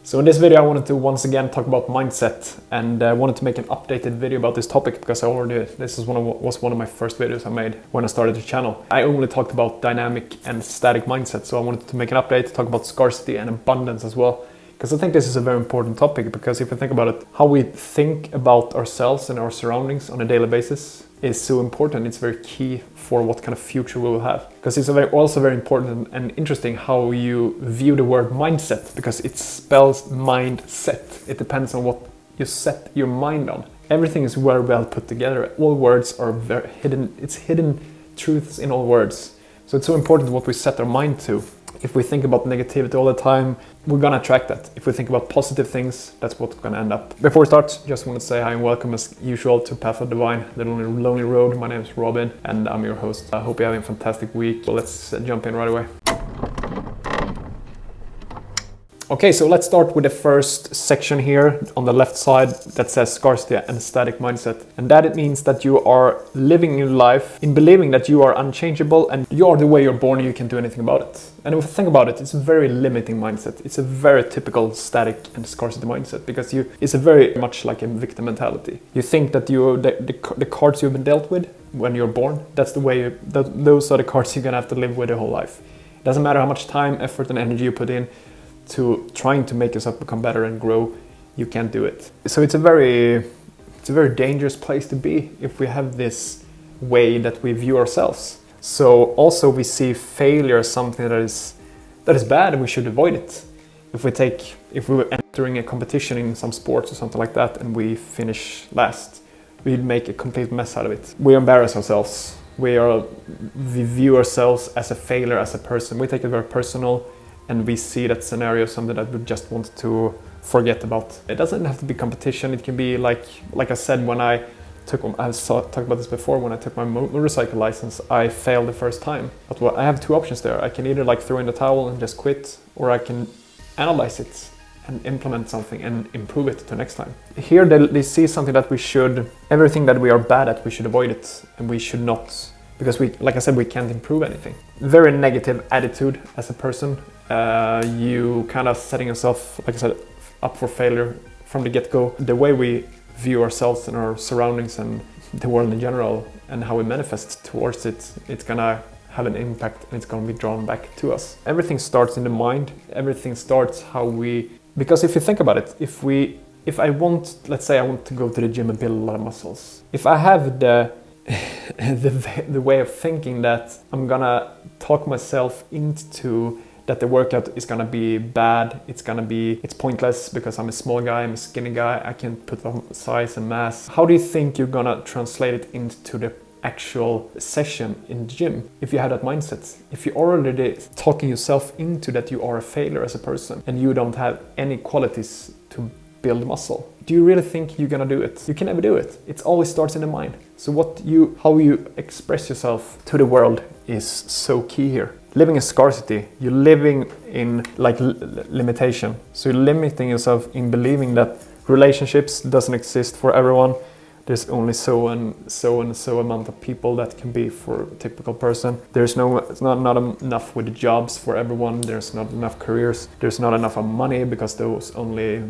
So in this video I wanted to once again talk about mindset, and I wanted to make an updated video about this topic because this was one of my first videos I made when I started the channel. I only talked about dynamic and static mindset, so I wanted to make an update to talk about scarcity and abundance as well. Because I think this is a very important topic, because if you think about it, how we think about ourselves and our surroundings on a daily basis is so important. It's very key for what kind of future we will have. Because it's also very important and interesting how you view the word mindset, because it spells mindset. It depends on what you set your mind on. Everything is very well put together. All words are very hidden. It's hidden truths in all words. So it's so important what we set our mind to. If we think about negativity all the time, we're gonna attract that. If we think about positive things, that's what's gonna end up. Before we start, just want to say hi and welcome as usual to Path of Divine, the lonely road. My name is Robin and I'm your host. I hope you're having a fantastic week. So let's jump in right away. Okay, so let's start with the first section here on the left side that says scarcity and static mindset. And that it means that you are living your life in believing that you are unchangeable and you are the way you're born and you can't do anything about it. And if you think about it, it's a very limiting mindset. It's a very typical static and scarcity mindset, because it's a very much like a victim mentality. You think that the cards you've been dealt with when you're born, that's the way, those are the cards you're gonna have to live with your whole life. It doesn't matter how much time, effort and energy you put in to trying to make yourself become better and grow, you can't do it. So it's a very dangerous place to be if we have this way that we view ourselves. So also we see failure as something that is bad and we should avoid it. If we were entering a competition in some sports or something like that and we finish last, we'd make a complete mess out of it. We embarrass ourselves. We view ourselves as a failure, as a person. We take it very personal. And we see that scenario as something that we just want to forget about. It doesn't have to be competition. It can be like I said, I've talked about this before, when I took my motorcycle license, I failed the first time. But I have two options there. I can either throw in the towel and just quit, or I can analyze it and implement something and improve it to next time. Here they see something that everything that we are bad at, we should avoid it, and we should not, because like I said, we can't improve anything. Very negative attitude as a person. You kind of setting yourself, like I said, up for failure from the get-go. The way we view ourselves and our surroundings and the world in general and how we manifest towards it, it's gonna have an impact and it's gonna be drawn back to us. Everything starts in the mind. Everything starts because if you think about it, let's say I want to go to the gym and build a lot of muscles. If I have the way of thinking that I'm gonna talk myself into that the workout is gonna be bad, it's pointless because I'm a small guy, I'm a skinny guy, I can't put on size and mass. How do you think you're gonna translate it into the actual session in the gym if you have that mindset? If you're already talking yourself into that you are a failure as a person and you don't have any qualities to build muscle, do you really think you're gonna do it? You can never do it. It always starts in the mind. So how you express yourself to the world is so key here. Living in scarcity, you're living in limitation. So you're limiting yourself in believing that relationships doesn't exist for everyone. There's only so amount of people that can be for a typical person. It's not enough with the jobs for everyone. There's not enough careers. There's not enough of money because those only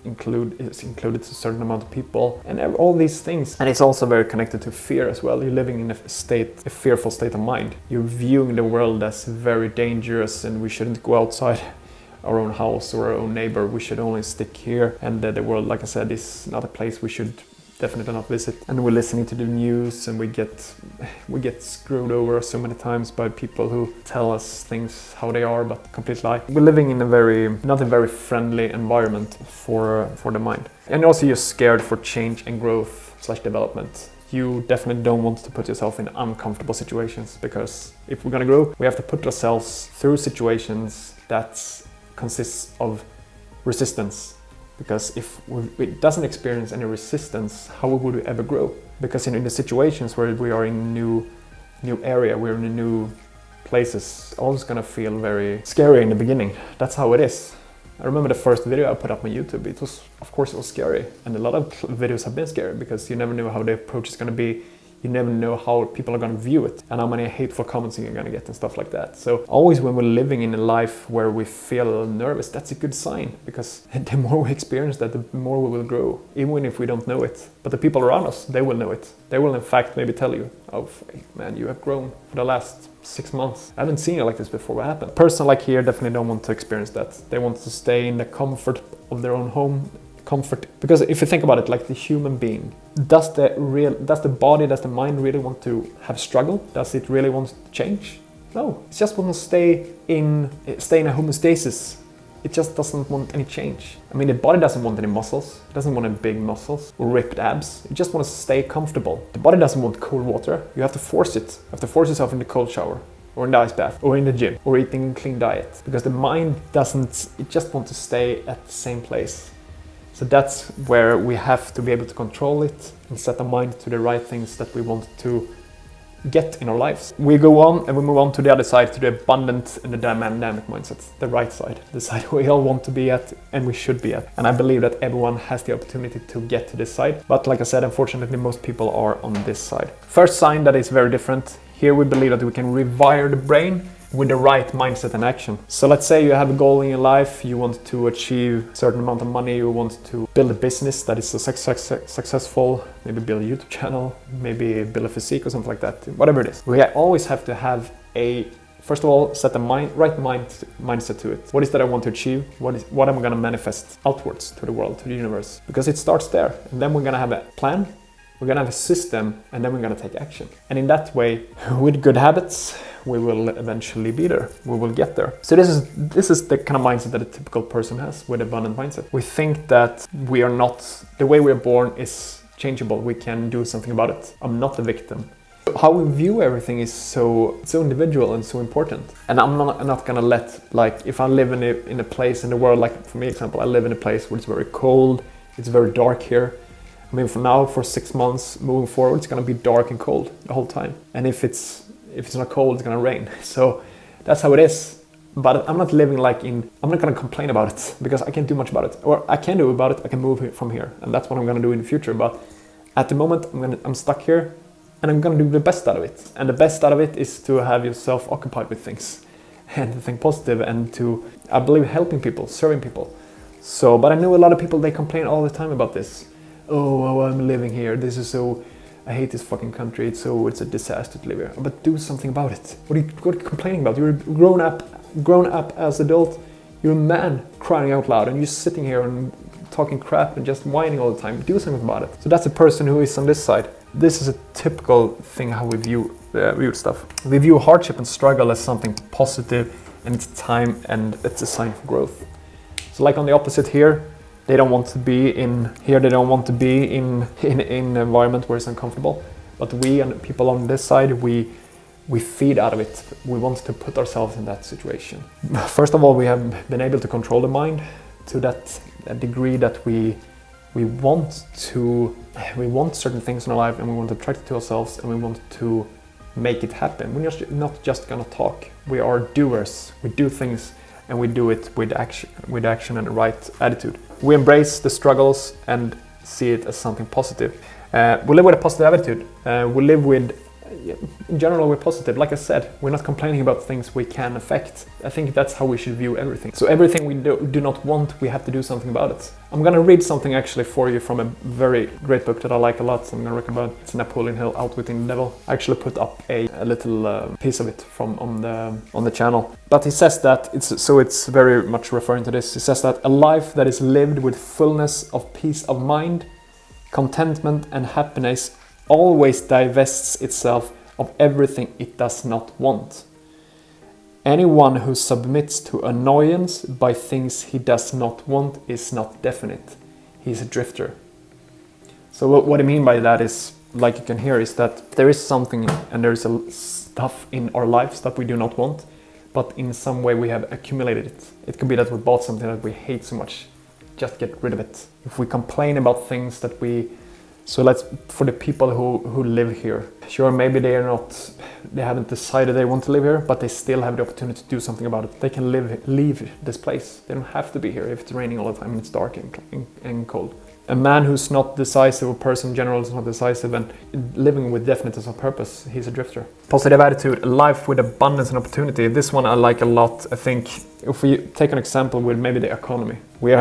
included to a certain amount of people, and all these things. And it's also very connected to fear as well. You're living in a fearful state of mind. You're viewing the world as very dangerous and we shouldn't go outside our own house or our own neighbor. We should only stick here, and the world, like I said, is not a place we should definitely not visit. And we're listening to the news and we get screwed over so many times by people who tell us things how they are, but complete lie. We're living in not a very friendly environment for the mind. And also you're scared for change and growth / development. You definitely don't want to put yourself in uncomfortable situations, because if we're gonna grow, we have to put ourselves through situations that consists of resistance. Because if it doesn't experience any resistance, how would we ever grow? Because in the situations where we are in new area, we're in new places, always gonna feel very scary in the beginning. That's how it is. I remember the first video I put up on YouTube. Of course it was scary, and a lot of videos have been scary because you never know how the approach is gonna be. You never know how people are going to view it and how many hateful comments you're going to get and stuff like that. So always when we're living in a life where we feel nervous, that's a good sign, because the more we experience that, the more we will grow, even if we don't know it. But the people around us, they will know it. They will in fact maybe tell you, oh man, you have grown for the last 6 months. I haven't seen you like this before. What happened? A person like here definitely don't want to experience that. They want to stay in the comfort of their own home. Comfort, because if you think about it, like the human being, does the body, does the mind really want to have struggle? Does it really want to change? No, it just wants to stay in a homeostasis. It just doesn't want any change. I mean, the body doesn't want any muscles. It doesn't want any big muscles or ripped abs. It just wants to stay comfortable. The body doesn't want cold water. You have to force it. You have to force yourself in the cold shower, or in the ice bath, or in the gym, or eating a clean diet. Because the mind doesn't, it just wants to stay at the same place. So that's where we have to be able to control it and set our mind to the right things that we want to get in our lives. We go on and we move on to the other side, to the abundant and the dynamic mindset, the right side, the side we all want to be at and we should be at. And I believe that everyone has the opportunity to get to this side. But like I said, unfortunately, most people are on this side. First sign that is very different. Here we believe that we can rewire the brain with the right mindset and action. So let's say you have a goal in your life, you want to achieve a certain amount of money, you want to build a business that is successful, maybe build a YouTube channel, maybe build a physique or something like that, whatever it is. We always have to have first of all, set a right mindset to it. What is that I want to achieve? What am I gonna manifest outwards to the world, to the universe? Because it starts there, and then we're gonna have a plan, we're gonna have a system, and then we're gonna take action. And in that way, with good habits, we will eventually be there. We will get there. So this is the kind of mindset that a typical person has with abundant mindset. We think that the way we're born is changeable. We can do something about it. I'm not a victim. How we view everything is so individual and so important. And I'm not gonna let, like, if I live in a place in the world, like for me example, I live in a place where it's very cold, it's very dark here. I mean, for 6 months moving forward, it's gonna be dark and cold the whole time. And if it's not cold, it's gonna rain. So that's how it is. But I'm not living I'm not gonna complain about it because I can't do much about it. Or I can do about it, I can move from here. And that's what I'm gonna do in the future. But at the moment, I'm stuck here and I'm gonna do the best out of it. And the best out of it is to have yourself occupied with things and to think positive and to, I believe, helping people, serving people. So, but I know a lot of people, they complain all the time about this. Oh, I'm living here, this is so, I hate this fucking country, it's a disaster to live here. But do something about it. What are you complaining about? You're a grown up as adult, you're a man crying out loud and you're sitting here and talking crap and just whining all the time. Do something about it. So that's a person who is on this side. This is a typical thing how we view stuff. We view hardship and struggle as something positive, and it's time and it's a sign for growth. So like on the opposite here, they don't want to be in an environment where it's uncomfortable. But we and people on this side, we feed out of it. We want to put ourselves in that situation. First of all, we have been able to control the mind to that degree that we want certain things in our life, and we want to attract it to ourselves, and we want to make it happen. We're not just gonna talk. We are doers. We do things, and we do it with action and the right attitude. We embrace the struggles and see it as something positive. We live with a positive attitude. In general, we're positive. Like I said, we're not complaining about things we can affect. I think that's how we should view everything. So everything we do not want, we have to do something about it. I'm gonna read something actually for you from a very great book that I like a lot. So I'm gonna recommend it. It's Napoleon Hill, Outwitting the Devil. I actually put up a little piece of it from on the channel. But he says that it's very much referring to this. He says that a life that is lived with fullness of peace of mind, contentment, and happiness always divests itself of everything it does not want. Anyone who submits to annoyance by things he does not want is not definite. He's a drifter. So what I mean by that is, like you can hear, is that there is something and there is stuff in our lives that we do not want, but in some way we have accumulated it. It could be that we bought something that we hate so much. Just get rid of it. If we complain about things that for the people who live here, sure, maybe they haven't decided they want to live here, but they still have the opportunity to do something about it. They can leave this place. They don't have to be here if it's raining all the time and it's dark and cold. A man who's not decisive, or person in general is not decisive and living with definiteness of purpose, he's a drifter. Positive attitude, a life with abundance and opportunity. This one I like a lot. I think if we take an example with maybe the economy, we are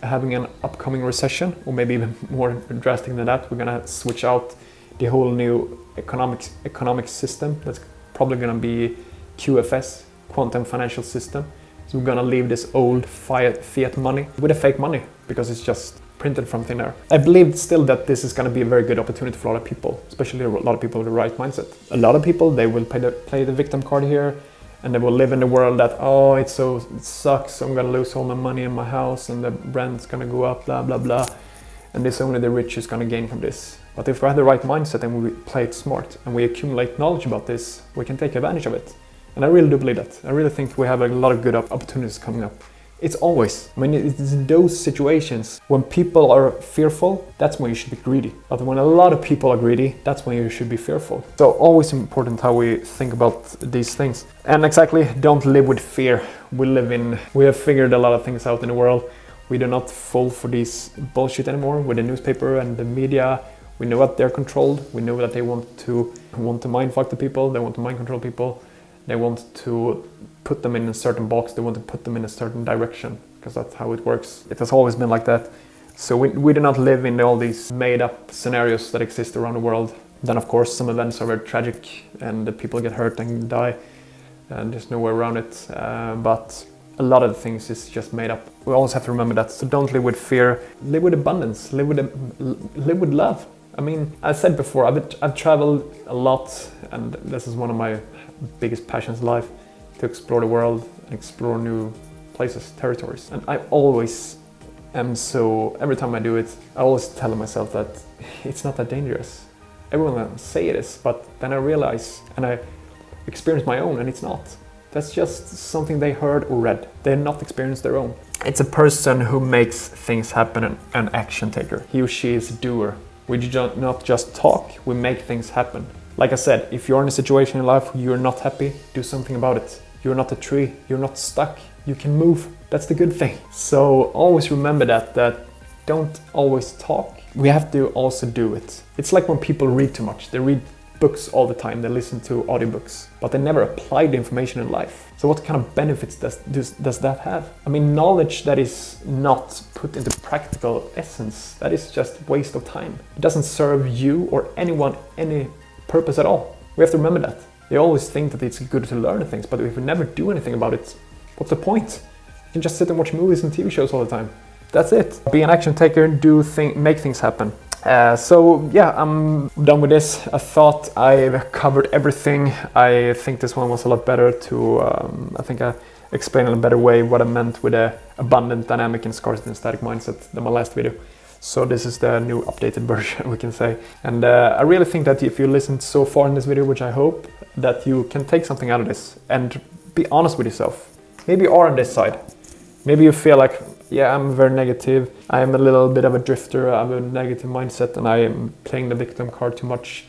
having an upcoming recession, or maybe even more drastic than that. We're gonna switch out the whole new economic system. That's probably gonna be QFS, quantum financial system. So we're gonna leave this old fiat money with a fake money, because it's just printed from thin air. I believe still that this is going to be a very good opportunity for a lot of people, especially a lot of people with the right mindset. A lot of people, they will play the victim card here, and they will live in the world that, oh, it sucks, I'm going to lose all my money in my house, and the rent's going to go up, blah, blah, blah. And this only the rich is going to gain from this. But if we have the right mindset and we play it smart, and we accumulate knowledge about this, we can take advantage of it. And I really do believe that. I really think we have a lot of good opportunities coming up. It's always, I mean, it's those situations when people are fearful, that's when you should be greedy. But when a lot of people are greedy, that's when you should be fearful. So always important how we think about these things. And exactly, don't live with fear. We have figured a lot of things out in the world. We do not fall for this bullshit anymore with the newspaper and the media. We know that they're controlled. We know that they want to mindfuck the people. They want to mind control people. They want to put them in a certain box, they want to put them in a certain direction, because that's how it works. It has always been like that. So we do not live in all these made up scenarios that exist around the world. Then of course some events are very tragic and the people get hurt and die, and there's no way around it. But a lot of the things is just made up. We always have to remember that. So don't live with fear, live with abundance, live with love. I mean, I said before, I've traveled a lot, and this is one of my biggest passions in life, to explore the world and explore new places, territories. And I always am every time I do it, I always tell myself that it's not that dangerous. Everyone will say it is, but then I realize and I experience my own, and it's not. That's just something they heard or read. They're not experienced their own. It's a person who makes things happen, an action taker. He or she is a doer. We do not just talk, we make things happen. Like I said, if you're in a situation in life where you're not happy, do something about it. You're not a tree, you're not stuck, you can move. That's the good thing. So always remember that don't always talk. We have to also do it. It's like when people read too much. They read books all the time, they listen to audiobooks, but they never apply the information in life. So what kind of benefits does that have? I mean, knowledge that is not put into practical essence, that is just waste of time. It doesn't serve you or anyone any purpose at all. We have to remember that. They always think that it's good to learn things, but if we never do anything about it, what's the point? You can just sit and watch movies and TV shows all the time. That's it. Be an action taker, make things happen. So yeah, I'm done with this. I thought I've covered everything. I think this one was a lot better I think I explained in a better way what I meant with a abundant, dynamic and scarcity and static mindset than my last video. So this is the new updated version, we can say. And I really think that if you listened so far in this video, which I hope, that you can take something out of this and be honest with yourself. Maybe you are on this side. Maybe you feel like, yeah, I'm very negative. I'm a little bit of a drifter. I have a negative mindset and I am playing the victim card too much.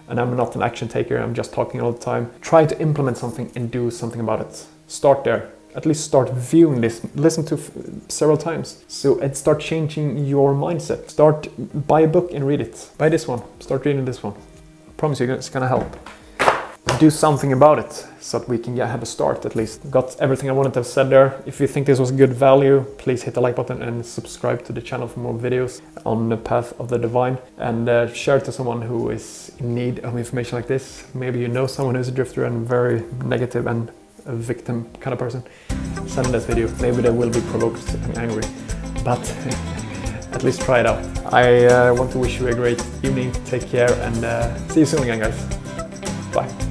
And I'm not an action taker. I'm just talking all the time. Try to implement something and do something about it. Start there. At least start viewing this, listen to several times. So and start changing your mindset. Buy a book and read it. Buy this one, start reading this one. I promise you it's gonna help. Do something about it so that we can have a start at least. Got everything I wanted to have said there. If you think this was good value, please hit the like button and subscribe to the channel for more videos on the path of the divine. And share it to someone who is in need of information like this. Maybe you know someone who's a drifter and very negative and a victim kind of person. Send this video. Maybe they will be provoked and angry, but at least try it out. I want to wish you a great evening. Take care and see you soon again, guys. Bye.